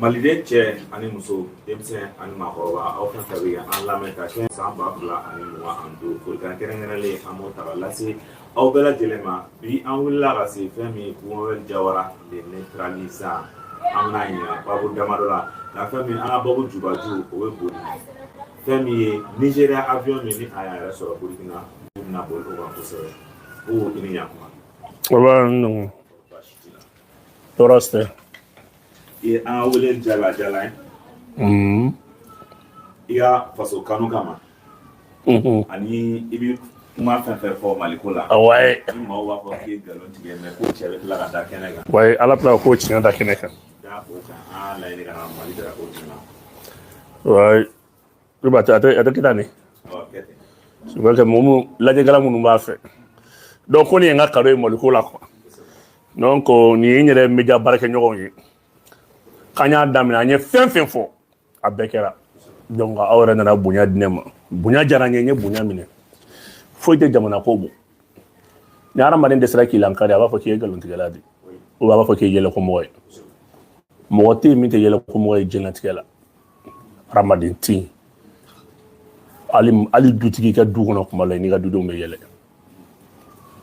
maliden cɛ ani muso denmisɛn ani maakɔrɔba aw fɛn fɛn bɛ yan an lamɛn ka kɛ san 2025 folikan kɛrɛnkɛrɛnlen an b'o ta ka lase aw bɛɛ lajɛlen ma bi an wulila ka se fɛn min Kumavel Jawara le neutralisant an bɛna ɲina babu damadɔ la nka fɛn min an ka babu jubaju o ye boli fɛn min ye Nigéria avion min ni a y'a yɛrɛ sɔrɔ Burkina u bɛna boli o kan kosɛbɛ ko i ni ɲakuma. Tɔɔrɔ tɛ. I an wele jala ye i ka faso kanu kama ani i bɛ kuma fɛn fɛn fɔ Maliko la ni maaw b'a fɔ k'i ye nkalon tigɛ mais ko cɛ bɛ tila ka da kɛnɛ kan wayi Ala tila k'o tiɲɛ da kɛnɛ kan da o kan an laɲini ka na Mali dara ko tiɲɛna wayi i b'a tɛ a tɛ kita ni c'est que mɔmu lajɛkɛla minnu b'a fɛ donc ko nin ye n ka kado ye Maliko la quoi donc nin ye n yɛrɛ média baarakɛɲɔgɔnw ye k'an y'a daminɛ an ye fɛn fɛn fɔ a bɛɛ kɛra donc aw yɛrɛ nana bonya di ne ma bonya diyara n ye n ye bonya minɛ foyi tɛ jamana ko bɔ ni hadamaden dɛsɛra k'i lankari a b'a fɔ k'i ye nkalontigɛla de ou bien a b'a fɔ k'i ye yɛlɛkomɔgɔ ye mɔgɔ tɛ yen min tɛ yɛlɛkomɔgɔ ye diɲɛlatigɛ la hadamaden tɛ yen hali dutigi ka du kɔnɔ kuma la i n'i ka dudenw bɛ yɛlɛ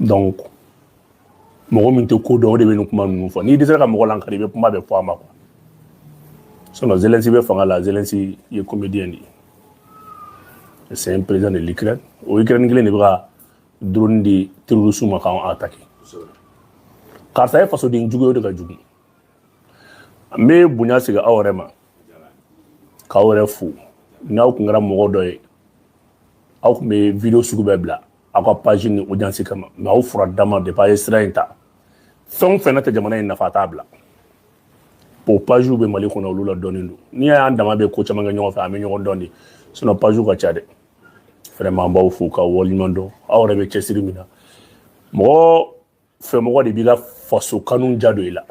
donc mɔgɔ min tɛ ko dɔn o de bɛ nin kuma ninnu fɔ n'i dɛsɛra ka mɔgɔ lankari i bɛ kuma bɛɛ fɔ a ma quoi sinon Zelensky bɛ fanga la Zelensky ye comédien de ye c'est un président de l'Ukraine o Ukraine kelen de bɛ ka drone di terroriste ma k'an attaquer karisa ye fasoden jugu ye o de ka jugu n bɛ bonya sigi aw yɛrɛ ma k'aw yɛrɛ fo n'aw tun kɛra mɔgɔ dɔ ye aw tun bɛ video sugu bɛɛ bila aw ka page ni audience kama mais aw fura dama depuis a ye sira in ta fɛn o fɛn na tɛ jamana in nafa t'a bila o page bɛ Mali kɔnɔ olu la dɔɔnin don n'i y'an dama bɛ ko caman kɛ ɲɔgɔn fɛ an bɛ ɲɔgɔn dɔn de sinon page ka ca dɛ vraiment an b'aw fo k'aw waleɲuman dɔn aw yɛrɛ bɛ cɛsiri min na mɔgɔ fɛ mɔgɔ de b'i ka faso kanu ja don i la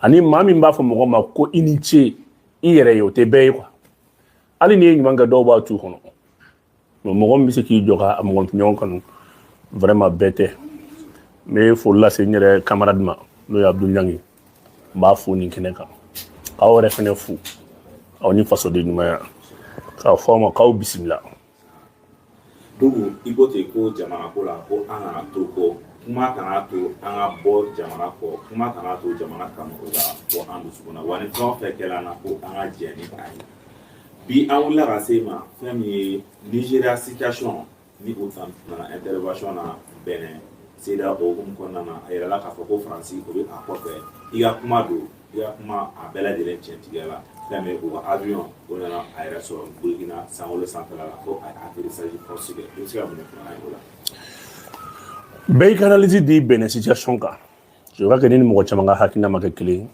ani maa min b'a fɔ mɔgɔ ma ko i ni ce i yɛrɛ ye o tɛ bɛɛ ye quoi hali n'i ye ɲuman kɛ dɔw b'a t'u kɔnɔ mais mɔgɔ min bɛ se k'i jɔ ka mɔgɔ ɲɔgɔn kanu vraiment bɛɛ tɛ n bɛ foli lase n yɛrɛ camarade ma n'o ye Abdou Niang ye n b'a fo nin kɛnɛ kan k'aw yɛrɛ fɛnɛ fo aw ni fasoden ɲumanya k'a fɔ aw ma k'aw bisimila. Dogo i ko ten ko jamana ko la ko an kana to kɔ kuma kana to an ka bɔ jamana kɔ kuma kana to jamana kanu o ka bɔ an dusukun na wa ni fɛn o fɛn kɛra an na ko an ka jɛ ni a ye bi an wulila ka se ma fɛn min ye Nigéria situation ni o nana intervention na Benin CEDEAO hukumu kɔnɔna na a yɛrɛla k'a fɔ ko Faransi o bɛ a kɔfɛ i ka kuma don i ka kuma a bɛɛ lajɛlen tiɲɛtigɛ la fɛn min o ka avion o nana a yɛrɛ sɔrɔ Burkina Sangolo sanfɛla la ko a ye atterrissage forcé kɛ i bɛ se ka mun de fɔ an ye o la. bɛɛ y'i ka analyse di Benin situation kan je crois que ni mɔgɔ caman ka hakilina ma kɛ kelen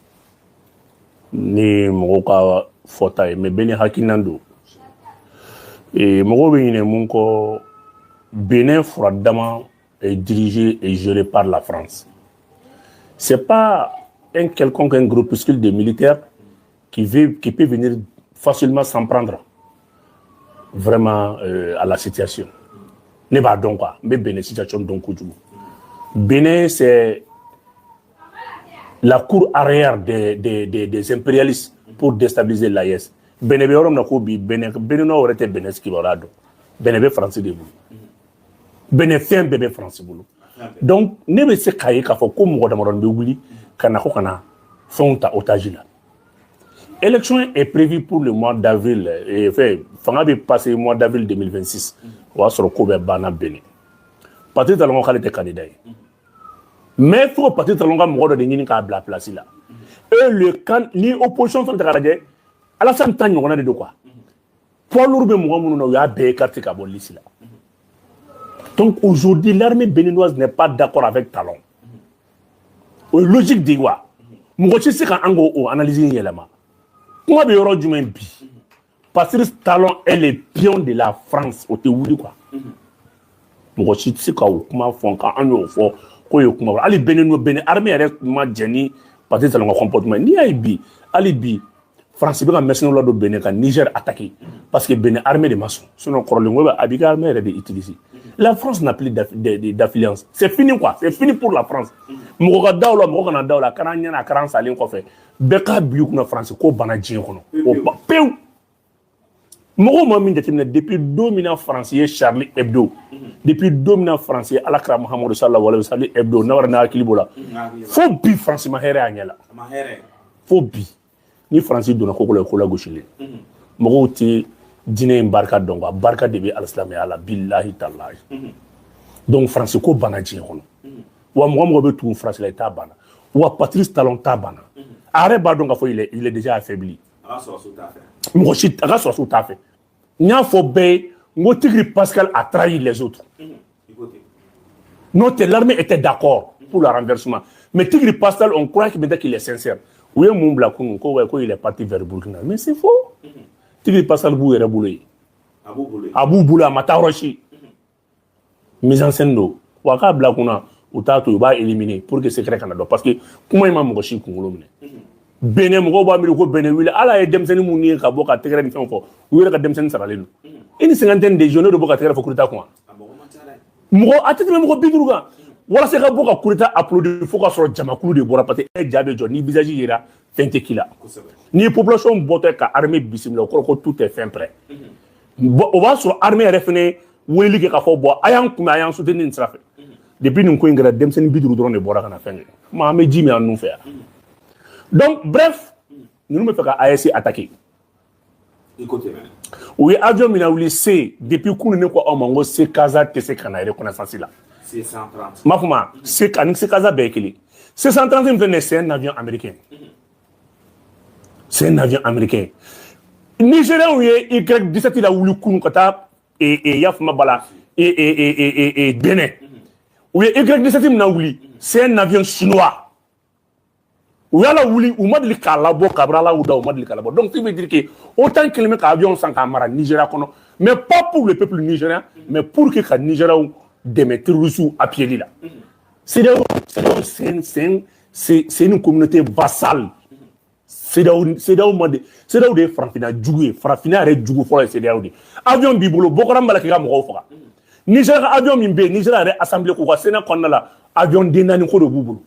ni mɔgɔw ka fɔta ye mais bɛɛ ni hakilina don mɔgɔw bɛ ɲinɛ mun kɔ Benin fura dama est dirigé et géré par la France. C'est pas un quelconque un groupuscule de militaires qui peut venir facilement s'en prendre vraiment à la situation. Ne b'a dɔn quoi, n bɛ Benin situation dɔn kojugu. Benin c'est la cour arrière des impérialistes pour déstabiliser l'AES. Benin bɛ yɔrɔ min na ko bi Benin yɛrɛ tɛ Benin kibaruya dɔn. Benin bɛ France de bolo. Benin fɛn bɛɛ bɛ France bolo. Donc ne bɛ se k'a ye k'a fɔ ko mɔgɔ damadɔni bɛ wuli ka na ko ka na fɛnw ta otage la. Élection est prévue pour le mois d'avril et fanga bɛ passer mois d'avril 2026 o y'a sɔrɔ ko bɛɛ banna Benin. Patrice Talon k'ale tɛ candidat ye mais fo Patrice Talon ka mɔgɔ dɔ de ɲini k'a bila place la et le camp ni opposition fɛn ta ka lajɛ Alassane ta ɲɔgɔnna de don quoi poids lourd bɛ mɔgɔ minnu na u y'a bɛɛ écarté ka bɔ liste la. Donc aujourd'hui, l'armée béninoise n'est pas d'accord avec Talon. C'est logique de quoi. Moi, je sais qu'on analyse l'élément. Comment est-ce que bi? Parce que Talon est le pion de la France au Théouli quoi. Moi, je sais qu'on font quand on fait quoi. Ali Bénin armée est comment Jenny parce que Talon comportement ni aibi. Ali bi France bɛ ka mercenaires la don Bénin ka Niger attaqué parce que Bénin armée de maçons sinon kɔrɔlen ko a b'i ka armée yɛrɛ de utiliser la France n'a plus d'affluence c'est fini quoi c'est fini pour la France mɔgɔ ka da o la mɔgɔ kana da o la kana ɲɛna kana salen kɔfɛ bɛɛ k'a bi kunna France ko bana diɲɛ kɔnɔ o pewu mɔgɔw ma min jateminɛ depuis don min na France ye Charlie Hebdo depuis don min na France ye Alakira Muhamadu sallallahu alaihi wa sallam Hebdo n'a wɛrɛ n'a hakili b'o la fo bi France ma hɛrɛ a ɲɛ la fo bi ni France donna ko la ko la gosilen mɔgɔw tɛ diinɛ in barika dɔn quoi barika de bɛ alisilamɛya la billahi talahi donc France ko bana diɲɛ kɔnɔ wa mɔgɔ bɛ tugu France la i t'a banna wa Patrice Talon t'a banna a yɛrɛ b'a dɔn k'a fɔ il est déjà affaibli mɔgɔ si a ka sɔrɔsiw t'a fɛ n y'a fɔ bɛɛ ye n ko Tigre Pascal a trahi les autres non l'armée était d'accord pour le renversement mais Tigre Pascal on croit qu'il est sincère u ye mun bila kunun ko ouais ko il est parti vers Burkina mais c'est faux Tigre Pascal b'u yɛrɛ bolo yen a b'u bolo a ma taa yɔrɔ si mise en scène don wa k'a bila kunna u t'a to u b'a éliminer pour que secret kana dɔn parce que kuma in ma mɔgɔ si kunkolo minɛ Bénin mɔgɔw b'a miiri ko Bénin wuli ala ye denmisɛnnin mun ye ka bɔ ka tɛgɛrɛ ni fɛnw fɔ u yɛrɛ ka denmisɛnnin saralen don une cinquantaine de jeunes de bɔ ka tɛgɛrɛ fɔ coup d'état kun mɔgɔ a tɛ tɛmɛ mɔgɔ 50 kan walasa ka bɔ ka coup d'état applaudir fo ka sɔrɔ jamakulu de bɔra parce que e ja bɛ jɔ ni visage yera fɛn tɛ k'i la ni population bɔtɔ ka armée bisimila o kɔrɔ ko tout est fin prêt o b'a sɔrɔ armée yɛrɛ fɛnɛ weleli kɛ k'a fɔ bon a y'an kunbɛn a y'an soutenir nin sira fɛ depuis nin ko in kɛra denmisɛnnin 50 dɔrɔn de bɔra ka na fɛn kɛ maa an bɛ ji min an nun fɛ yan donc bref ninnu bɛ fɛ ka AES attaquer u ye avion min na wuli C depuis kunun ne ko aw ma n ko C Casa tɛ se ka na reconnaissance la C130 m'a fɔ ma C ani C Casa bɛɛ ye kelen C130 min filɛ nin ye c'est un avion américain c'est un avion américain Nigériens ye Y17 la wuli kunun ka taa yafama bala Bénin u ye Y17 min na wuli c'est un avion chinois u y'a la wuli u ma deli k'a labɔ kabiri ala y'u da u ma deli k'a labɔ donc ce qui veut dire que autant kelen bɛ ka avion san k'a mara Nigéria kɔnɔ mais pas pour le peuple nigérien mais pour que ka Nigériaw dɛmɛ terroristes appuyeli la CEDEAO c'est une communauté vassale CEDEAO de ye farafinna jugu ye farafinna yɛrɛ jugu fɔlɔ ye CEDEAO de avion b'i bolo Boko Haram b'a la k'i ka mɔgɔw faga Niger ka avion min bɛ yen Niger yɛrɛ assemblée k'u ka Sénat kɔnɔna la avion den naani ko de b'u bolo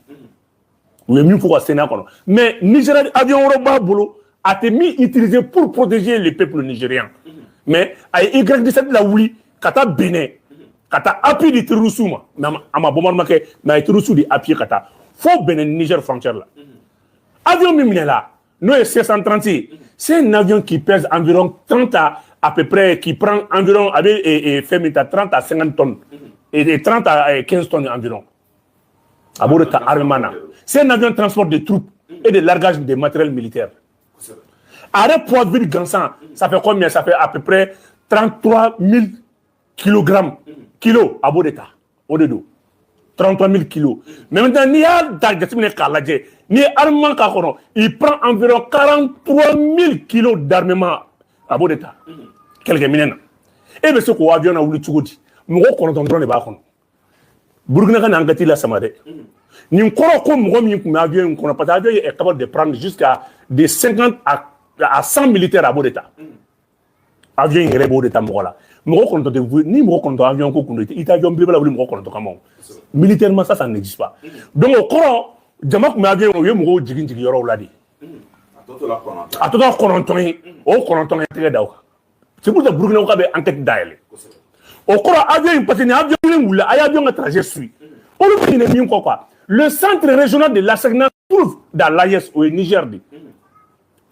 u ye min fɔ ka Sénat kɔnɔ mais Niger avion wɛrɛ b'a bolo a tɛ min utilisé pour protéger le peuple nigérien mais a ye Y17 la wuli ka taa Bénin ka taa appui di terroristes ma mais a ma bombardement kɛ mais a ye terroristes de appui ka taa fo Bénin Niger frontière la avion min minɛ la n'o ye C130 c'est un avion qui pèse environ 30 à peu près qui prend environ a bɛ fɛn min ta 30 à 50 tonnes et 30 à 15 tonnes environ a b'o de ta armement na c'est un avion de transport de troupes et de largage de matériel militaire arrêt poids vide gansan ça fait combien ça fait à peu près 33 000 kilos a b'o de ta o de do 33 000 kilos mais maintenant n'i y'a ta jateminɛ k'a lajɛ n'i ye armement k'a kɔnɔ il prend environ 43 000 kilos d'armement a b'o de ta kɛlɛkɛminɛ na e bɛ se k'o avion na wuli cogo di mɔgɔ 9 dɔrɔn de b'a kɔnɔ Burkina ka na enquête la sama dɛ nin kɔrɔ ko mɔgɔ min tun bɛ avion in kɔnɔ parce que avion est capable de prendre jusqu'à de 50 à 100 militaires a b'o de ta avion in yɛrɛ b'o de ta mɔgɔ la mɔgɔ 9 tɛ ni mɔgɔ 9 avion ko kun do i tɛ avion belebele wuli mɔgɔ 9 kama o militairement ça n'existe pas donc o kɔrɔ jama tun bɛ avion o ye mɔgɔw jigin yɔrɔw la de a tɔ tora 9 ye o 9 ye tɛgɛ da o kan c'est pour ça Burkina ka bɛ enquête dayɛlɛ o kɔrɔ avion in parce que ni avion in wulila a ye avion ka trajet suit olu bɛ ɲinɛ min kɔ quoi le centre régional de l'ASECNA trouve dans l'AES au Niger de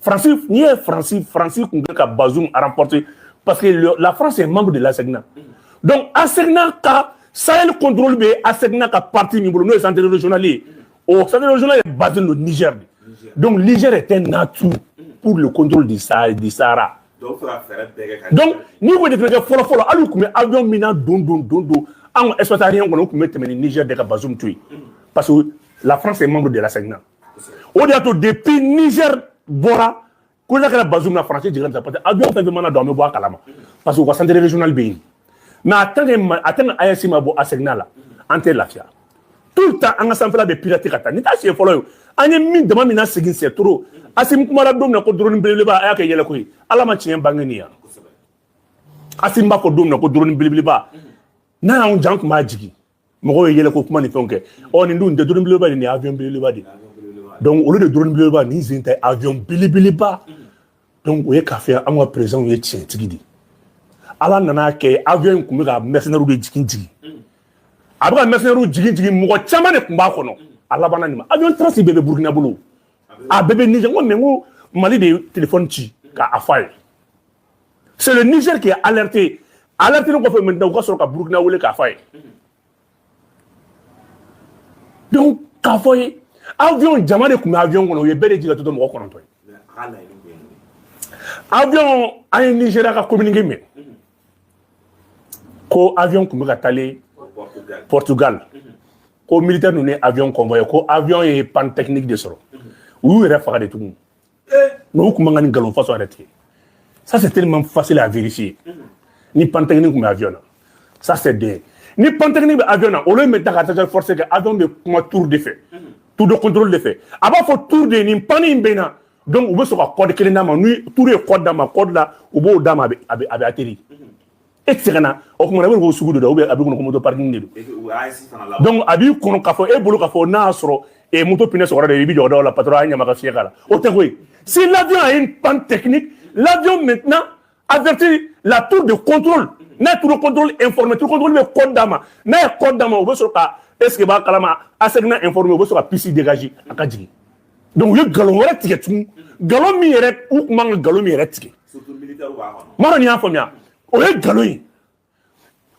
Francis n'i ye Francis tun bɛ ka Bazoum remporter parce que la France est membre de l'ASECNA donc ASECNA ka Sahel contrôle bɛ ASECNA ka parti min bolo n'o ye centre régional ye o centre régional est basé au Niger de donc Niger est un atout pour le contrôle du Sahara donc n'i ko jateminɛ kɛ fɔlɔ hali u tun bɛ avion min na don an ka espace kɔnɔ u tun bɛ tɛmɛ ni Niger de ka Bazoum to yen parce que la France est membre de l'ASECNA o de y'a to depuis Niger bɔra ko n'a kɛra Bazoum na France jiginna parce que avion fɛn fɛn mana don an bɛ bɔ a kalama parce que u ka centre régional bɛ yen mais a tant que AES ma bɔ ASECNA la an tɛ lafiya tout le temps an ka sanfɛla bɛ pirate ka taa ni t'a siɲɛ fɔlɔ ye an ye min dama min na segin c'est trop Asim kumara don na ko drone belebeleba a y'a kɛ yɛlɛ ko ye ala ma tiɲɛ bange nin yan Asim b'a fɔ don na ko drone belebeleba n'a y'anw jan tun b'a jigin mɔgɔw ye yɛlɛ ko kuma ni fɛnw kɛ nin dun tɛ drone belebeleba de nin ye avion belebeleba de donc olu de drone belebeleba nin sen tɛ avion belebeleba donc o ye k'a fɔ an ka président ye tiɲɛtigi de ala nana kɛ avion in tun bɛ ka mercenaires de jigin a bɛ ka mercenaires jigin mɔgɔ caman de tun b'a kɔnɔ a labanna nin ma avion transit bɛɛ bɛ Burkina bolo a bɛɛ bɛ Niger ko mais ko Mali de ye téléphone ci k'a f'a ye c'est le Niger qui est alerté ne kɔfɛ maintenant u ka sɔrɔ ka Burkina wele k'a f'a ye donc k'a fɔ ye avion jama de tun bɛ avion kɔnɔ u ye bɛɛ de jigin ka to mɔgɔ 9 ye avion an ye Nigeria ka communiqué mɛn ko avion tun bɛ ka taalen Portugal ko militaire ninnu ye avion convoyé ko avion ye panne technique de sɔrɔ u y'u yɛrɛ faga de tugun mais u tun man ka nin nkalon façon yɛrɛ tigɛ ça c'est tellement facile à vérifier ni panne technique tun bɛ avion na ça c'est bien ni panne technique bɛ avion na olu bɛ ta ka taa forcer kɛ avion bɛ kuma tour de fɛ tour de contrôle de fɛ a b'a fɔ tour de nin panne in bɛ na donc u bɛ sɔn ka code kelen d'a ma ni tour ye code d'a ma code la u b'o d'a ma a bɛ atterrir e tɛ se ka na o tuma na e bɛ k'o sugu de don ou bien a bɛ kɔnɔ ko moto parking de don donc a b'i kɔnɔ k'a fɔ e bolo k'a fɔ n'a y'a sɔrɔ moto pinɛ sɔgɔra de i bɛ jɔ o la patron a ye ɲama ka fiɲɛ k'a la o tɛ koyi si l'avion a une panne technique l'avion maintenant avertit la tour de contrôle n'a ye tour de contrôle informé tour de contrôle bɛ code d'a ma n'a ye code d'a ma u bɛ sɔrɔ ka est ce que b'a kalama ASECNA informé u bɛ sɔrɔ ka piste dégager a ka jigin donc u ye nkalon wɛrɛ tigɛ tugun nkalon min yɛrɛ u tun man ka nkalon min yɛrɛ tigɛ maa dɔ nin y'a faamuya o ye nkalon ye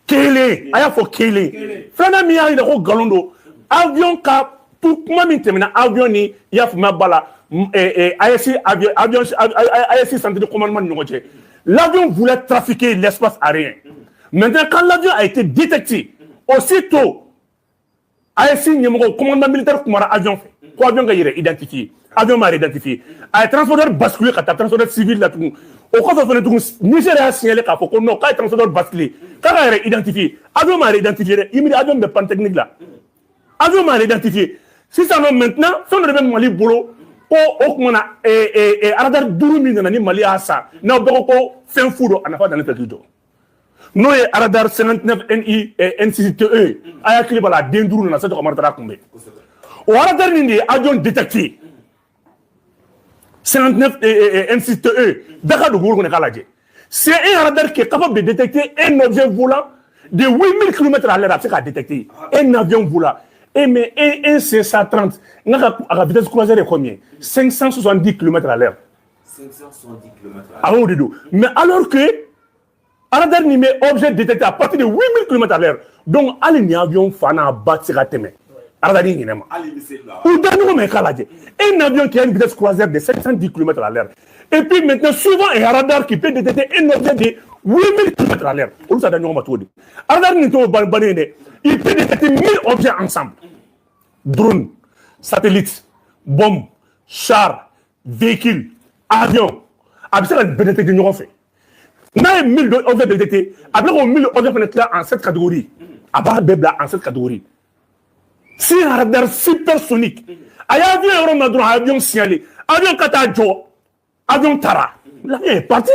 kelen a y'a fɔ kelen filanan min y'a yira ko nkalon don avion ka kuma min tɛmɛna avion ni i y'a faamuya ba la AEC centre de commandement ni ɲɔgɔn cɛ l'avion voulait trafiquer l'espace aérien maintenant quand l'avion a été détecté aussitôt AEC ɲɛmɔgɔ commandement militaire kumara avion fɛ ko avion ka yɛrɛ identifié avion m'a identifié a ye transporteur basculé ka taa transporteur civil la tugun o kɔfɛ fana tugun Niger y'a signalé k'a fɔ ko non k'a ye transporteur basculé k'a ka yɛrɛ identifié avion m'a yɛrɛ identifié dɛ i mi avion bɛ panne technique la avion m'a yɛrɛ identifié sisan nɔ maintenant fɛn dɔ de bɛ Mali bolo ko o tuma na radar 5 min nana ni Mali y'a san n'aw bɛɛ ko fɛn fu don a nafa dannen tɛ k'i jɔ n'o ye radar 59 NI N6TE a y'a hakili b'a la a den 5 nana Sadi Kamara taara kunbɛn o radar nin de ye avion détecté 59 N6TE Dakar dugu kɔnɔ k'a lajɛ c'est un radar qui est capable de détecter un objet volant de 8000 km à l'heure a bɛ se k'a détecter un avion volant mais un C130 n'a ka vitesse croisière est combien 570 km à l'heure 570 km à l'heure mais alors que radar nin bɛ objet détecté à partir de 8000 km à l'heure donc hali ni avion fa n'a ba tɛ se ka tɛmɛ radar in ɲinɛ ma ou da ɲɔgɔn ma i k'a lajɛ un avion qui a une vitesse croisière de 510 km à l'heure et puis maintenant souvent un radar qui peut détecter un objet de 8000 km à l'heure olu t'a da ɲɔgɔn ma cogo di radar nin t'o bannen dɛ il peut détecter 1000 objets ensemble drone satellite bombe char véhicule avion a bɛ se ka bɛɛ détecter ɲɔgɔn fɛ n'a ye 1000 objets détecter a bɛ k'o 1000 objets fana tila en 7 catégories a b'a bɛɛ bila en 7 catégories si un radar supersonique a ye avion yɔrɔ min na dɔrɔn avion signalé avion ka taa jɔ avion taara l'avion est parti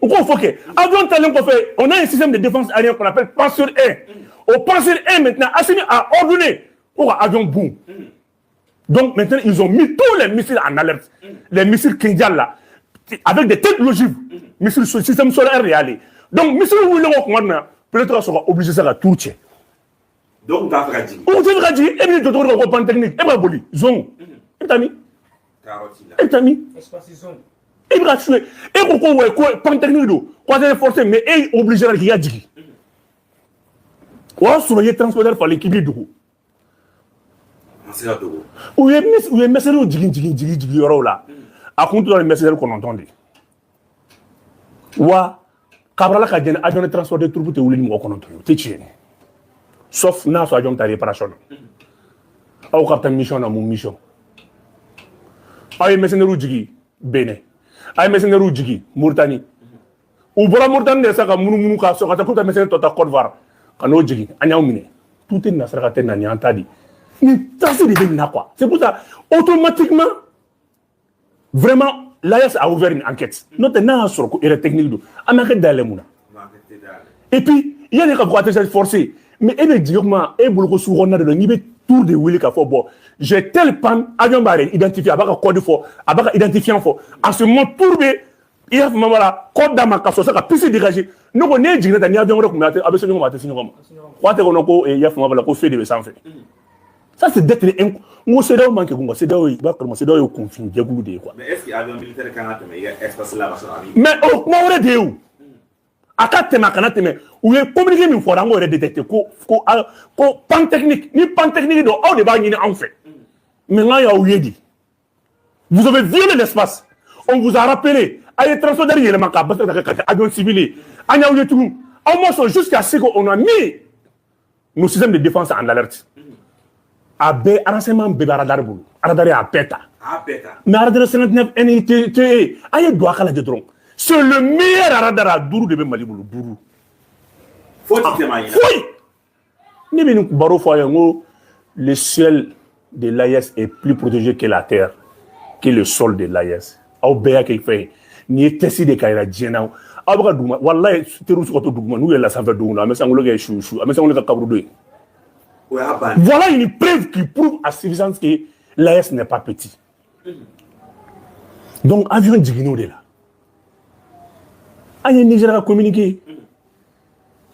o k'o fɔ kɛ avion talen kɔfɛ on a un système de défense aérienne qu'on appelle Pansir 1 au Pansir 1 maintenant Assimi a ordonné pour avion boum donc maintenant ils ont mis tous les missiles en alerte les missiles Kindial là avec des têtes logiques missiles système solaire réel donc missile wuli ko kuma na peut-être ka sɔrɔ obligé ça ka tour tiɲɛ donc t'a fɛ ka jigin o tɛ fɛ ka jigin e bɛ jɔ cogo ko panne technique e b'a boli zone e bɛ taa min e bɛ taa min e bɛ ka suye e ko ko ouais ko panne technique don croisé forcé mais e obligé la k'i ka jigin o y'a sɔrɔ i ye transporteur falen k'i b'i dogo u ye mercenaires jigin yɔrɔw la a kun tora ni mercenaires 9 de wa kabarala ka jɛn avion de transport de troupe tɛ wuli ni mɔgɔ 9 ye o tɛ tiɲɛ sauf n'a sɔrɔ avion ta réparation na aw ka taa mission na mun mission aw ye mercenaires jigin Benin a ye mercenaires jigin Mauritanie u bɔra Mauritanie de sa ka munumunu ka sɔrɔ ka taa k'u ta mercenaires tɔ ta Côte d'Ivoire ka n'o jigin an y'aw minɛ tout est nasarate nanyantadi. Ni tasse de venir quoi. C'est pour ça, automatiquement, vraiment, l'AS a ouvert une enquête. Notre n'a sur le technique de Amérique d'Alemuna. Et puis, il y a des cas forcés. Mais il est directement, et beaucoup sur on a de l'université tour de Willy Kafo. J'ai tel pan, avion barré, identifié, avec un code fort, avec un identifiant fort. En ce moment, tourbé, il y a voilà, code dans ma casse, ça a pu se dégager. Nous, on est digné d'un avion, on a avec ce nom, on a signé comme. Quoi, on a, il y a voilà, qu'on fait des sans fait. Ça, c'est d'être un. Moi, c'est là où manque, c'est là où il va commencer, c'est là où il confine, il y a beaucoup de quoi. Mais est-ce qu'il y a un avion militaire canadien, mais il y a espace là, mais oh, moi, on est de où? Akate makanate me ou ye communiquer min fora ngo détecter ko pan technique ni pan technique do on débat ni en fait mais là ya ouyedi vous avez violé l'espace on vous a rappelé ay transport derrière le maka basta ka avion civil anya ouye tout au moins jusqu'à ce qu'on a mis nos systèmes de défense en alerte abe renseignement be radar bulu radar ya peta mais radar 59 NIT ay do akala de drone. C'est le meilleur radar à Dourou de Malibou. Dourou. Faut-il le ciel de l'AIS est plus protégé que la terre, que le sol de l'AIS. Au béa qui fait, ni testé de Kaira Djena. Abra Douma, Wallah, Terou Soto Douma, nous est la Sanfa Douma, mais ça on le chouchou, mais ça on le Kabrou. Voilà une preuve qui prouve à suffisance que l'AIS n'est pas petit. Donc, avion Digino de là. Aïe, Niger a communiqué.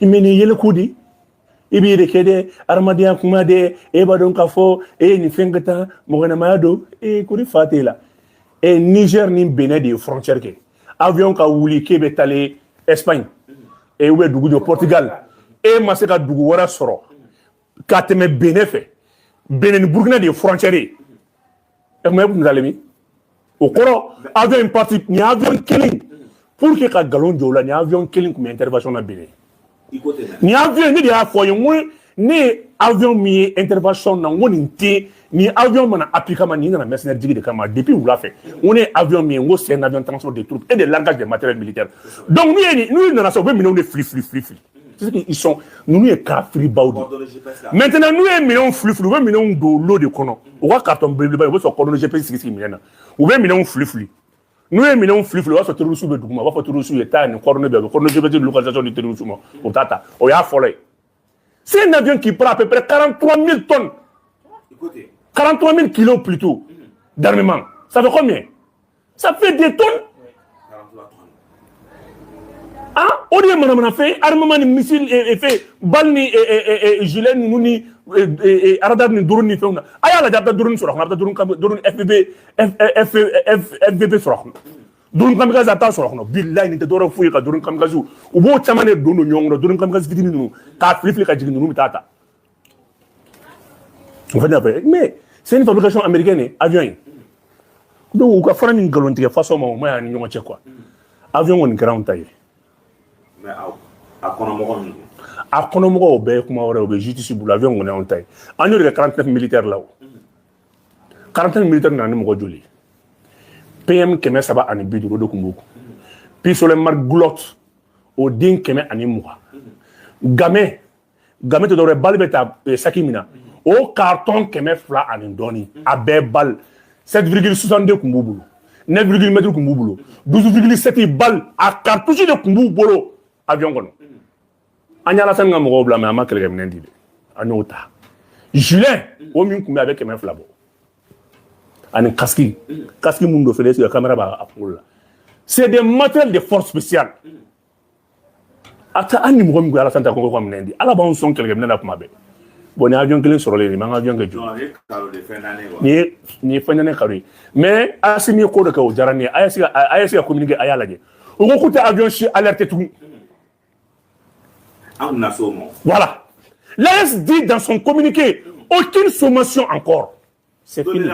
Il mène le coup de. Il y a des kédés, Armadia Kumade, Ebadon Kafo, et Nifengata, Morena Mayado, et Kouri Fatela. Et Niger ni Bénin des frontières. Avion Kaouli, Québec, allé Espagne, et où est Dougou de Portugal, et Maseka Dougou Wara Soro. Kateme Bénin fait. Bénin Bourgna des frontières. Et vous allez mis. Au courant, avion une partie, il y a avion killing. Pour que les galons de l'année avion killing comme intervention à Bénin. Ni avion ni des affaires, ni avion mi intervention na ngoni té ni avion mana appliquement ni na mercenaire digi de kama depuis vous l'a fait. On est avion mi ngo c'est un avion de transport de troupes et de langage de matériel militaire. Donc nous na so millions de flux. C'est ce qu'ils sont nous est cafri baudi. Maintenant nous est millions flux 20 millions de l'eau de kono. On va carton bleu ba so kono GPS 6 millions. Ou 20 millions flux. Nous avons mis un flip, on va faire tout le document, on va faire tout le temps, on va faire de localisation du terrorisme. On a follé. C'est un avion qui prend à peu près 43 000 tonnes. 43 000 kilos plutôt d'armement. Ça fait combien? Ça fait des tonnes. Ah, on dit que fait armement de missiles et fait balles et gilets ni radar ni drone ni fona. Aya la jabda drone sur la drone FVB sur la. Drone kamikaze ata sur la. Billahi ni te dora fuye ka drone kamikaze. Ubo chamane drone nyongo drone kamikaze fitini nu. Ka flip ka jigini nu tata. On va dire mais c'est une fabrication américaine avion. Donc on va faire une galontique façon moi ni nyongo quoi. Avion on ground taille. Mais à Konomogo. À Konomogo, au Bé, comme on a justice pour l'avion, on est en taille. On a 49 militaires là-haut. 49 militaires dans le Mogo Joli. PM Keme Saba Anibi du Rodo Kumbuku. Puis sur le marque Glot, au Din Keme Animouha. Gamé te devrait balbeta Sakimina. Au carton Keme Fla Anindoni. À Bébal. 7,62 Kumbubu. 9,1 Kumbubu. 12,7 balles à cartouche de Kumbubu. Avion kono anyala san ngam go bla mais ama kelgem nendi de anyota Julien o min kumbe avec mes flabo ani kaski mundo fele sur la caméra ba apula c'est des matériels de force spéciale ata ani mo ngam ala santa ko ko nendi ala ba on son kelgem nenda kuma be bon avion kelen sur les ma avion que ni fenane kari mais asimi ko de ko jarani ayasi communiquer ayala je o ko kuta avion chi alerte tout. Voilà. L'AS dit dans son communiqué, aucune sommation encore. C'est fini.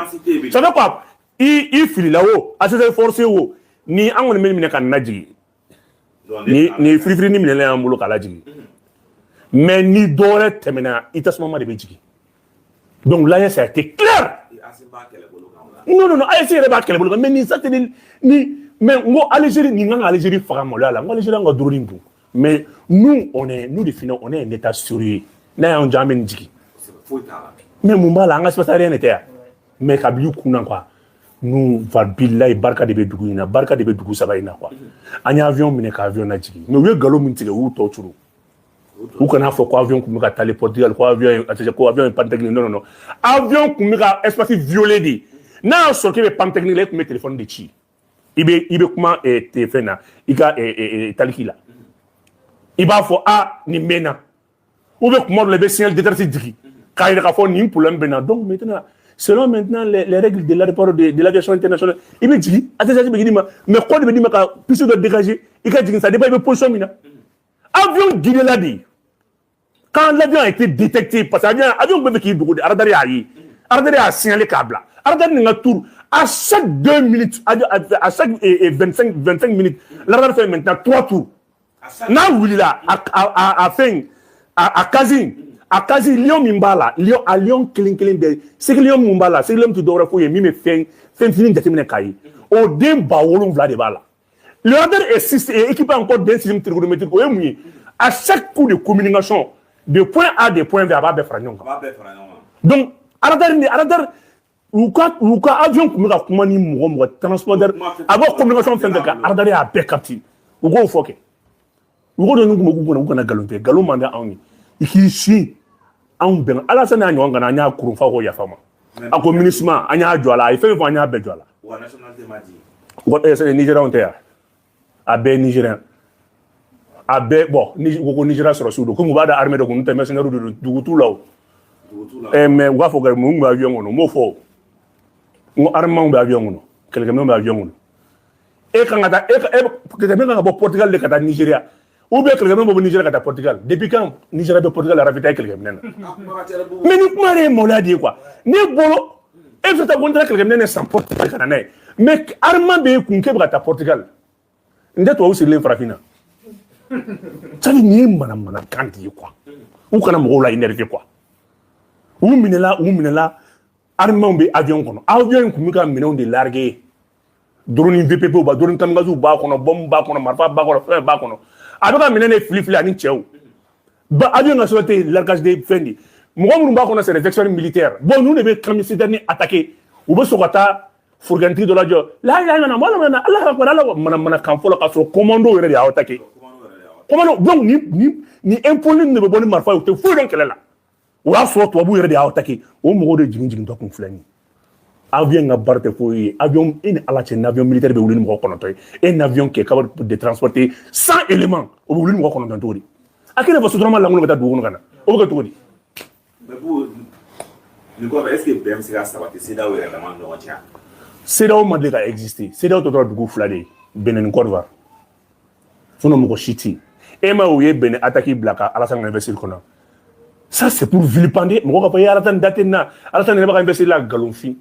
Ça veut quoi? Il file là-haut, à ses forces, ni en même temps nadji. Ni frifri ni mine en boulot kaladji. Mais ni d'ore temena, il t'a ce moment de bédji. Donc l'AS a été clair. Non, AS est pas clair. Mais ni ça, ni, mais moi, Algérie, ni n'en Algérie, fera moi là, moi, Algérie, on a drôle. Mais nous, nous les finons, on est un état sérieux. n'a y'an jɔ an bɛ nin jigi mais mun b'a la an ka sipasariyɛn de tɛ yan mais ka bil'u kun na quoi nous va billahi barika de bɛ dugu in na barika de bɛ dugu saba in na quoi an ye avion minɛ ka avion lajigin mais u ye nkalon min tigɛ u y'u tɔ turu u kana fɔ ko avion kun bɛ ka taali Portugal ko avion ye panne technique non non non avion kun bɛ ka espace violé de n'a y'a sɔrɔ k'e bɛ panne technique la e kun bɛ téléphone de ci i bɛ kuma fɛn na i ka taliki la i b'a fɔ nin bɛ na ou bien kuma dɔ la i bɛ signal détecteur digi k'a yira k'a fɔ nin problème bɛ na donc maintenant selon maintenant les règles de l'aéroport de l'aviation internationale i bɛ jigin attestation bɛ d'i ma mais code bɛ d'i ma ka piste dɔ dégager i ka jigin ça dépend i bɛ position min na avion guidé de quand l'avion a été détecté parce que avion bɛ fɛ k'i dogo de radar y'a ye radar y'a signalé k'a bila radar nin ka tour à chaque 2 minutes à chaque 25 minutes la radar fait maintenant 3 tours n'a wulila a quasi lion min b'a la lion kelen de c'est que lion min b'a la c'est que lion tɛ dɔwɛrɛ foyi ye min bɛ fɛn fini jateminɛ k'a ye o den 7,000 de b'a la le radar est équipé encore d'un système trigonométrique o ye mun ye à chaque coup de communication de point A de point B a b'a bɛɛ fara ɲɔgɔn kan donc radar u ka avion kun bɛ ka kuma ni mɔgɔ transporteur a b'o communication fɛn fɛn kan radar y'a bɛɛ capté u k'o fɔ kɛ u ko dɔn kun bɛ k'u kana nkalon tigɛ nkalon man di anw ye i k'i si anw bɛn Alassane n'a ɲɔgɔn kana an y'a kurun f'a ko yafa ma a ko MINUSMA an y'a jɔ a la a ye fɛn fɛn fɔ an y'a bɛɛ jɔ a la Nigérienw tɛ yan a bɛɛ ye Nigérien a bɛɛ bon ko Nigéria sɔrɔsiw don komi u b'a da armée de kun n'u tɛ mercenaires de don dugu t'u la o mais u b'a fɔ que mun bɛ avion kɔnɔ n m'o fɔ n ko armement bɛ avion kɔnɔ kɛlɛkɛminɛnw bɛ avion kɔnɔ e kan ka taa kɛlɛkɛminɛ kan ka bɔ Portugal de ka taa Nigéria ou bien kɛlɛkɛminɛ bɛ bɔ Nigéria ka taa Portugal depuis quand Nigéria bɛ Portugal ravitailler kɛlɛkɛminɛ na mais ni kuma de ye maloya de ye quoi ne bolo e bɛ se ka taa ko n taara kɛlɛkɛminɛ san Portugal ka na n'a ye mais armement bɛ e kun k'e bɛ ka taa Portugal n tɛ tubabu sirilen farafin na sani nin ye manamanakan de ye quoi u kana mɔgɔw la énerver quoi u minɛla armement bɛ avion kɔnɔ avion in kun bɛ ka minɛnw de larguer drone VPP ba drone kamikaze b'a kɔnɔ bombe b'a kɔnɔ marifa b'a kɔnɔ fɛn b'a kɔnɔ a bɛ ka minɛn de fili ani cɛw ba avion ka sɔrɔ tɛ largage de fɛn de mɔgɔ minnu b'a kɔnɔ c'est des vecteurs militaires bon ninnu de bɛ clandestin attaquer u bɛ sɔn ka taa forogɛntigi dɔ lajɔ la ilaha illallah ala ka kɔrɔ ala manamanakan fɔlɔ ka sɔrɔ commando yɛrɛ de y'a attaquer commando donc ni impoli de bɛ bɔ ni marifa ye u tɛ foyi dɔn kɛlɛ la o y'a sɔrɔ tubabu yɛrɛ de y'a attaquer o mɔgɔw de jigin tɔ kun filɛ nin ye avion ka baara tɛ foyi ye avion e ni ala cɛ n'avion militaire bɛ wuli ni mɔgɔ 9 ye e n'avion qui est capable de transporter 100 éléments o bɛ wuli ni mɔgɔ 9 cogo di a kɛlen fɔ sotarama lankolon ka taa dugu kɔnɔ ka na o bɛ kɛ cogo di. mais pour ni ko est-ce que bɛn bɛ se ka sabati CEDEAO yɛrɛ dama ni ɲɔgɔn cɛ. CEDEAO ma deli ka exister CEDEAO tɔ tora dugu 2 de ye Benin ni Côte d'Ivoire sinon mɔgɔ si tɛ yen e ma o ye Benin attaque bila ka Alassane investir kɔnɔ ça c'est pour vilipender mɔgɔ ka fɔ e Alassane datɛ na Alassane yɛrɛ bɛ ka investir la nkalonfin.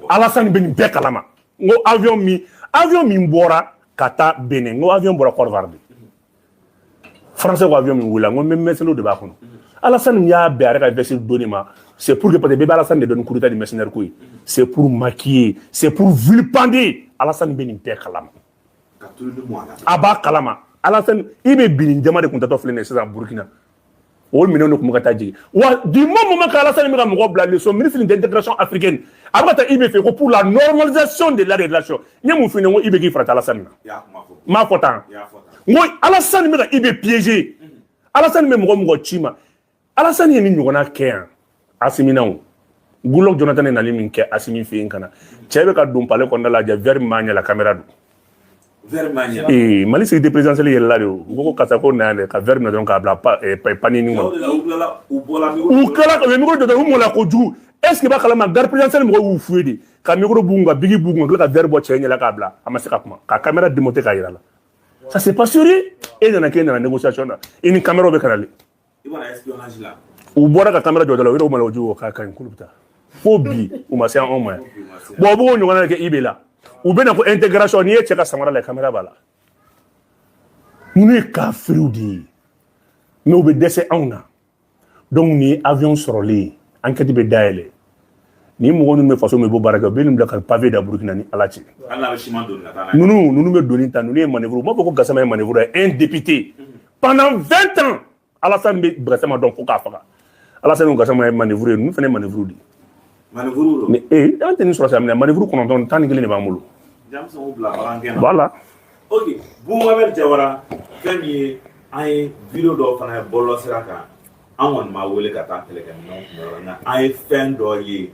Alassane bɛ nin bɛɛ kalama n ko avion min bɔra ka taa Benin n ko avion bɔra Côte d'Ivoire de français ko avion min wulila n ko mercenaires de b'a kɔnɔ Alassane y'a bɛɛ a yɛrɛ ka investir donni ma c'est pour que parce que bɛɛ bɛ Alassane de dɔn coup d'état de mercenaires ko ye c'est pour maquiller c'est pour vilipender Alassane bɛ nin bɛɛ kalama a b'a kalama Alassane i bɛ bin nin jama de kun tatɔ filɛ nin ye sisan Burkina o minɛnw de kun bɛ ka taa jigin wa du moment que Alassane bɛ ka mɔgɔ bila son ministre d'intégration africaine a bɛ ka taa IBE fɛ ko pour la normalisation de la relation n ye mun f'i ɲɛna n ko IBE k'i farati Alassane na n m'a fɔ tan n ko Alassane bɛ ka IBE piéger Alassane bɛ mɔgɔ ci ma Alassane ye nin ɲɔgɔnna kɛ yan Asiminaw Goodluck Jonathan ye nali min kɛ Asimi fɛ yen ka na cɛ bɛ ka don palais kɔnɔna la jɛ verre ma ɲɛ la caméra don Mali sécurité présidentielle yɛlɛla de o ko karisa ko na yan dɛ ka verre minɛ dɔrɔn k'a bila panier nin kɔnɔ u tilala ka micro jɔ dɔrɔn u mɔna kojugu est ce que b'a kalama garde présidentielle mɔgɔw y'u fouillé de ka micro b'u kun ka bigi b'u kun ka tila ka verre bɔ cɛ ɲɛ la k'a bila a ma se ka kuma ka caméra démonter k'a yira la ça c'est pas sérieux e nana k'e nana négociation na i ni caméra bɛ ka nale u bɔra ka caméra jɔ dɔ la u yɛrɛ maloju o k'a kaɲi k'olu bɛ taa fo bi u ma se anw ma yan bon u b'o ɲɔgɔnna kɛ IBE la u bɛ na ko intégration n'i ye cɛ ka samara la caméra b'a la ninnu ye kafiriw de ye mais u bɛ dɛsɛ anw na donc nin ye avion sɔrɔlen enquête bɛ dayɛlɛ ni mɔgɔ ninnu bɛ faso min bɛ baara kɛ u bɛ nin bila ka pavé da Burkina ni ala cɛ ninnu bɛ doni ta ninnu ye manœuvre u b'a fɔ ko Gassama ye manœuvre un député pendant 20 ans Alassane be Gassama donc ko ka faga Alassane Gassama est manœuvre nous faisons manœuvre di manœuvre mais on tenir sur ça manœuvre qu'on entend tant que les ba mulu voilà ok Boumabel Diawara femi ay vidéo do fana bolo siraka amon ma wele kata teleke non na ay fen do yi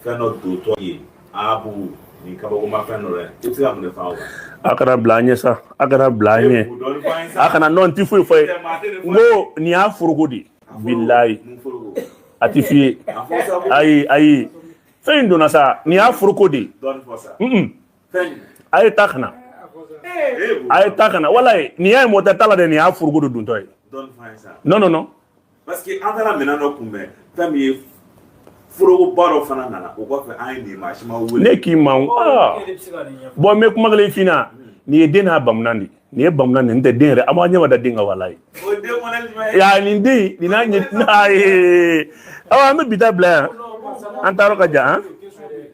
fen do to yi abu ni kabako ma fen no re tira mo de fa akara blanye sa akara blanye akana non ti foi ngo ni afurgo di billahi atifi ay fen do na sa ni afurgo di don fosa ay takna ay takna wallahi ni ay mo tala de ni afurgo do duntoy don fa non parce que andala menano kumbe fami furo baro fana nana o ko fe ay ni ma shima wule ne ki ma bon me kuma gele fina ni e dena bamnandi ni e bamnandi nte denre ama nyama da dinga wallahi o de monel ya ni ndi ni na nyi na e awa me bita bla antaro ka ja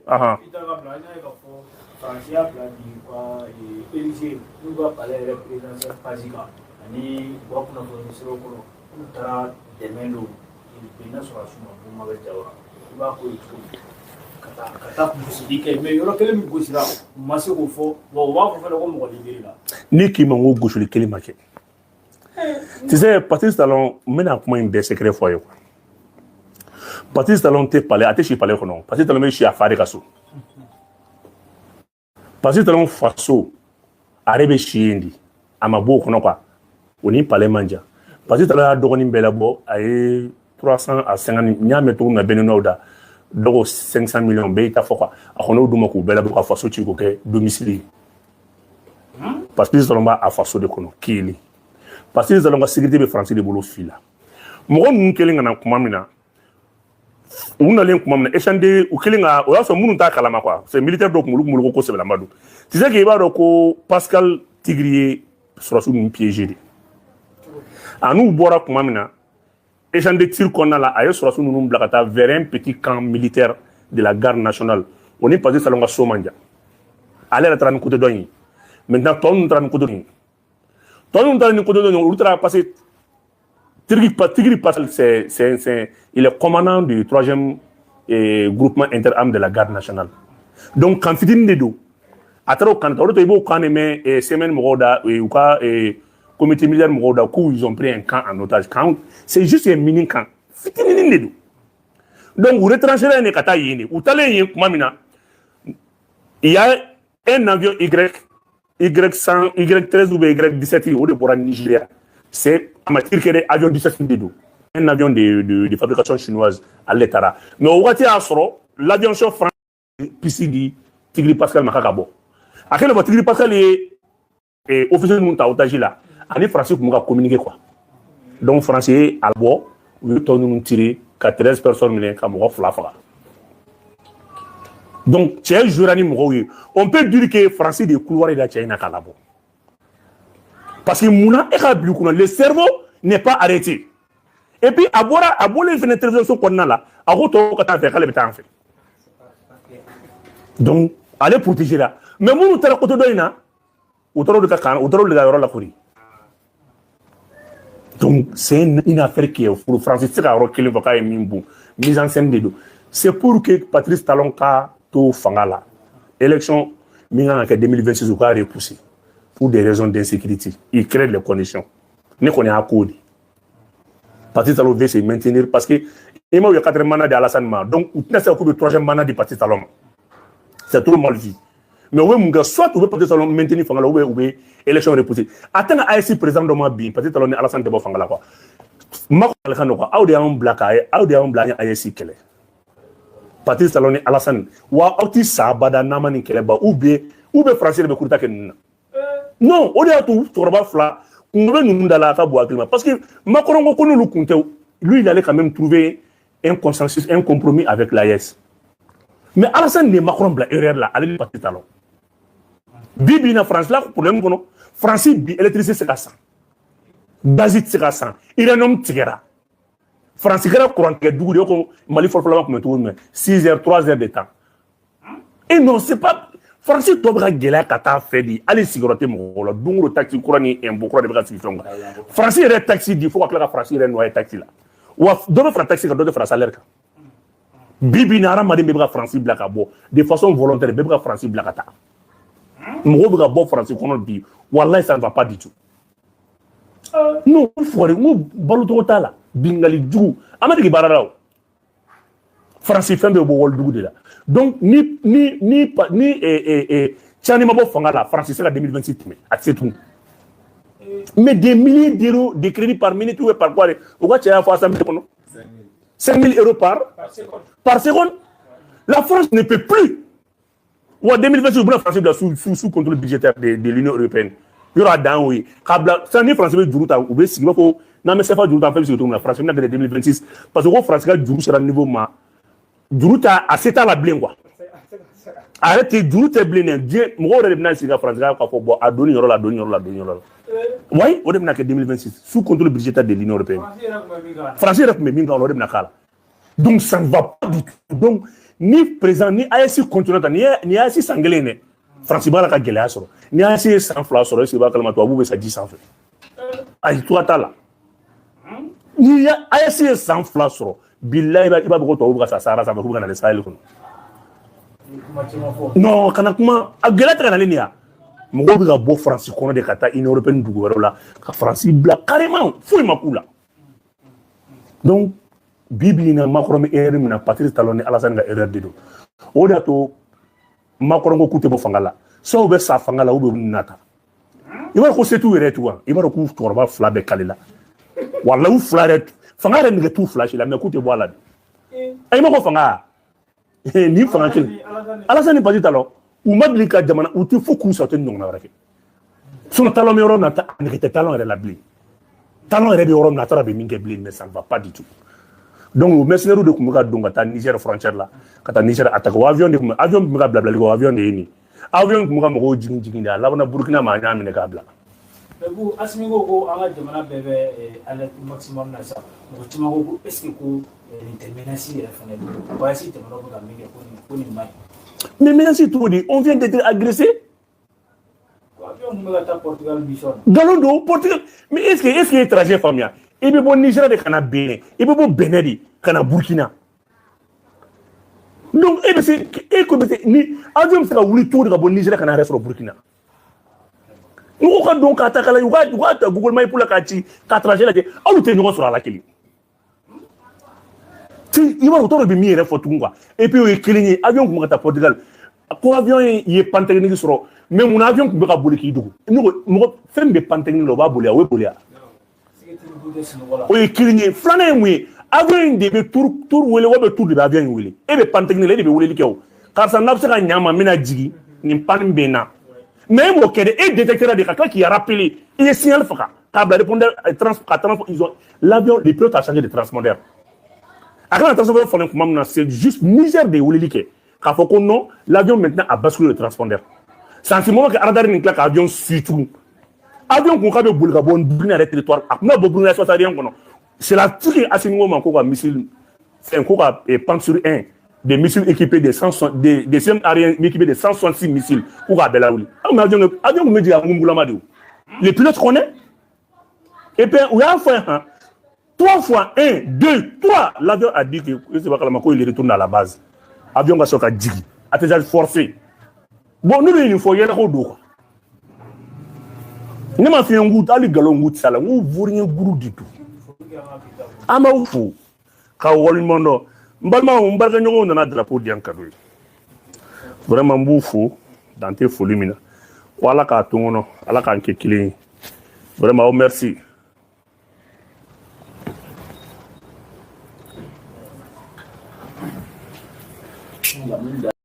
aha itaka bla nya ka fo Francia bla ni kwa Elysée nous va parler représentation Pazika ani wakuna fo ni sero ko tara demendo ina so asuma Boumabel Diawara ba ko kata musidike mais yoro kele mi gosira masiko fo wa ko fele ko mo libérila ni ki mango gosuli kelima ke tu sais Patrice Talon mena kuma une des secrets foyer quoi Patrice Talon te parler ate chi parler ko non Patrice Talon me chi afare kaso Patrice Talon faso arebe chiendi amabo ko no quoi oni parler manja Patrice Talon dogoni bela bo ay 300 à 50 nyame to na benino da dogo 500 millions be ta fo quoi a kono duma ko bela bo ka faso ci ko ke domicile parce que zalomba a faso de kono kili parce que zalomba sécurité be français de bolo fila mo ngun kelinga na kuma mina una len kuma mina échanger o kelinga o yaso munu ta kalama quoi c'est militaire donc mulu ko sebela madu tu sais que ba do ko Pascal Tigrier sur sous une piégé anu bora kuma mina échange de tir qu'on a là ailleurs sur sous nous blakata vers un petit camp militaire de la garde nationale on est passé salonga somanja aller à travers côté d'oigny maintenant ton travers côté d'oigny ton travers côté d'oigny ultra passé Tigri Pascal c'est il est commandant du 3e groupement interarmes de la garde nationale donc quand fidine de do ataro quand on to quand mais semaine moda ou ka comité militaire moda où ils ont pris un camp en otage camp c'est juste un mini camp fitini de do donc vous retrancherez ne kata yini ou talé yin kuma mina il y a un avion Y100 Y13 ou Y17 au de pour Nigeria c'est avion 17 de do un avion de fabrication chinoise à l'État mais au wati asro l'avion chef français PCD Tigri Pascal Makakabo akele ba Tigri Pascal est officier de monta otage là ani français pour communiquer quoi donc français albo we to nous tirer 13 personnes mais comme flafa donc c'est jurani mo on peut dire que français de couloir de la Chine kalabo parce que mouna e le cerveau n'est pas arrêté et puis abora les fenêtres sont qu'on a là a roto kata faire le temps fait donc allez protéger là mais mounu tera koto doina autour de kan autour de la kuri donc c'est une affaire qui est pour Francis Tika Rokele Voka et Mimbu mise en scène de dos c'est pour que Patrice Talon ka to fangala élection minga en 2026 ou ka repousser pour des raisons d'insécurité il crée les conditions ne connaît à code Patrice Talon veut se maintenir parce que il m'a eu 4 mandats de Alassane Ma donc il n'a pas coup de 3e mandat de Patrice Talon c'est tout mal vu mais oui mon gars soit tu veux Patrice Talon maintenir fangala ou élection repoussée attends AIC président de moi bien Patrice Talon ni Alassane Debo fangala quoi mako alkhano quoi audio on blaka audio on blanya AIC kele Patrice Talon ni Alassane wa auti sabada namani kele ba ou bien français be kurta ken non audio tout torba fla on veut nous ndala ka bo climat parce que Macron ko nous kunte lui il allait quand même trouver un consensus un compromis avec l'AES mais Alassane ni Macron bla erreur là allez Patrice Talon bibi na France là problème kono France bi électricité c'est ça gazit c'est ça iranium tigera France gara courant que dugu ko Mali for ko mais 6 heures 3 heures de temps et non c'est pas Français to bra gela kata fedi ali sigorote mo la dungro taxi kurani en bokro de bra sigifon Français re taxi di faut que la Français re noy taxi la wa do fra taxi ka do fra salaire ka bibi nara mari be bra Français blaka bo de façon volontaire be bra Français blaka ta mo bra bo Français kono bi wallahi ça ne va pas du tout non faut mo balu to tala bingali djou amadi bararaw Français fembe bo wol dugu de la donc ni Tchani Mabo Fangala, France, c'est la 2026, c'est tout. Mais des milliers d'euros de crédit par minute ou par quoi? Au moins, tu as 5 000 euros par seconde. La France ne peut plus. Ou en 2026, la France est sous contrôle budgétaire de l'Union européenne. Il y aura dans oui. Ça n'est français du route ou bien si vous non mais c'est pas du route en fait sur la France n'a que 2026 parce que la France a du route sur un niveau ma du route à 7 ans la blé quoi. Arrêtez du route blé Dieu moi on revenait sur la France là pour bon à donner la donner. Oui, on revenait que 2026 sous contrôle budgétaire de l'Union européenne. Français reste mais minga on revenait kala. Donc ça ne va pas du tout. Donc ni présent ni ASC continental ni ASC sanglé ne France ba la ka gele asoro ni ASC sans fla soro c'est ba kalma to abu be sa 10 sans fait. Ay toi ta là. Ni ASC sans fla soro billahi ba ko to abu ka sa sara sa ba ko na le sahel ko. Non kana kuma a gele tra na linia. Mo go bi bo France ko de kata Union européenne du gouvernement là ka France bla carrément fouille makula. Donc Bibi na Macron mi erreur mi na Patrice Talon ni Alassane ga erreur dido o da to Macron go kute bo fangala so be sa fangala o be nata iba ko setu ere tuwa iba ko torba fla be kalila wala u fla re fangara ni tout flash la me kute bo ala ay ma ko fanga ni fanga kin Alassane Patrice Talon u madli ka jamana u ti fuku sa ten ngona rake son talon mi ro nata ni te talon re la bli talon re de ro nata ra be minge bli mais ça ne va pas du tout. Donc, les mercenaires de Kumuka Dongata, Niger frontière là, quand Niger attaque, avion de Kumuka blabla, avion de Yeni. Avion de Kumuka Moko Jing, là, on a Burkina Mania, Minekabla. Vous, Asimigo, à la demande bébé, à la maximum, est-ce que vous l'interménation est la fenêtre? Pas essayer de me dire mais merci tout dit, on vient d'être agressé. Galondo, Portugal, mais est-ce qu'il est étranger familial? Il peut bon Niger de Kana Bénin, il peut bon Bénin de Kana Burkina. Donc, ni avion sera voulu tout de bon Niger Kana reste au Burkina. Nous avons donc attaqué la Google Maps pour la Kati, 4 ans, ah, nous tenons sur la Kili. Si, il va autour de mieux, et puis, il y a avion comme à Portugal. Quand l'avion est panthénique sur mais mon avion qui va bouler qui nous fait des panthéniques là-bas bouler, oui, bouler. O ye kelen ye filanan ye mun ye avion de bɛ tour wele wa bɛ tour de bɛ avion wele e bɛ pan technique la e de bɛ weleli kɛ o karisa n'a bɛ se ka ɲa ma n bɛna jigin nin panne bɛ n na mais e m'o kɛ dɛ e détecteur de ka tila k'i rappeler i ye signal faga k'a bila répondeur ils ont l'avion le pilote a changé de transpondeur a kana transpondeur fɔlen tuma min na c'est juste Niger de ye weleli kɛ k'a fɔ ko non l'avion maintenant a basculé le transpondeur c'est en ce moment que radar nin tila ka avion suit tout. Avion qu'on a boulga bon brûler le territoire a brûler soit rien qu'on c'est la truc assez moment qu'on missile c'est un coup et pan sur un des missiles équipés de 160 des systèmes aériens équipés de 166 missiles pour à Belaouli avion me dit à Mungulamadou les pilotes connaissent et puis on a fait 3 fois 1 2 3 l'avion a dit que c'est pas que il retourne à la base avion va sortir digi atterrissage forcé bon nous il faut y aller au dos. Ne ma fi ngut ali galon ngut sala ngu vurnya guru ditu ama ufu ka wol mondo mbalma mbalga nyogo na drapeau di ankado vraiment mbufu dans tes folies mina wala ka tungono ala ka nke kili vraiment merci.